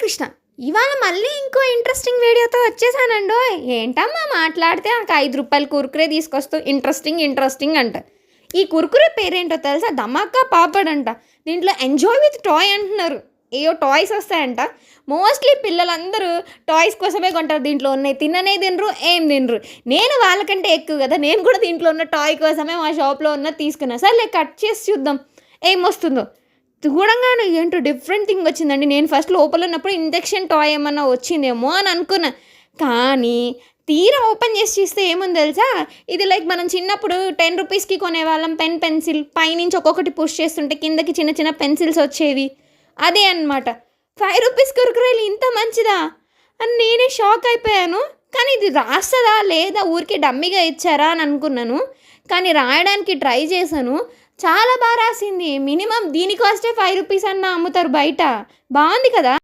కృష్ణ. ఇవాళ మళ్ళీ ఇంకో ఇంట్రెస్టింగ్ వీడియోతో వచ్చేసానండోయ్. ఏంటమ్మా మాట్లాడితే నాకు ₹5 కుర్కురే తీసుకొస్తూ ఇంట్రెస్టింగ్ ఇంట్రెస్టింగ్ అంట. ఈ కుర్కురే పేరేంటో తెలుసా? ధమాకా పాపడ్ అంట. దీంట్లో ఎంజాయ్ విత్ టాయ్ అంటున్నారు. ఏయో టాయ్స్ వస్తాయంట. మోస్ట్లీ పిల్లలందరూ టాయ్స్ కోసమే కొంటారు. దీంట్లో ఉన్నాయి తిననే తినరు, ఏం తినరు. నేను వాళ్ళకంటే ఎక్కువ కదా, నేను కూడా దీంట్లో ఉన్న టాయ్ కోసమే మా షాప్లో ఉన్నది తీసుకున్నాను. సర్లే కట్ చేసి చూద్దాం ఏమొస్తుందో. చూడంగానే ఏంటో డిఫరెంట్ థింగ్ వచ్చిందండి. నేను ఫస్ట్ లోపల ఉన్నప్పుడు ఇంజెక్షన్ టాయ్ ఏమన్నా వచ్చిందేమో అని అనుకున్నా. కానీ తీరా ఓపెన్ చేసి చూస్తే ఏముంది తెలుసా? ఇది లైక్ మనం చిన్నప్పుడు ₹10కి కొనేవాళ్ళం పెన్సిల్, పైనుంచి ఒక్కొక్కటి పుష్ చేస్తుంటే కిందకి చిన్న చిన్న పెన్సిల్స్ వచ్చేవి. అదే అనమాట. ₹5 కుర్కురేలు ఇంత మంచిదా అని నేనే షాక్ అయిపోయాను. కానీ ఇది రాస్తుందా లేదా ఊరికే డమ్మీగా ఇచ్చారా అని అనుకున్నాను. కానీ రాయడానికి ట్రై చేశాను. చాలా బాగా రాసింది. మినిమం దీని కాస్టే ₹5 అన్నా అమ్ముతారు బయట. బాగుంది కదా.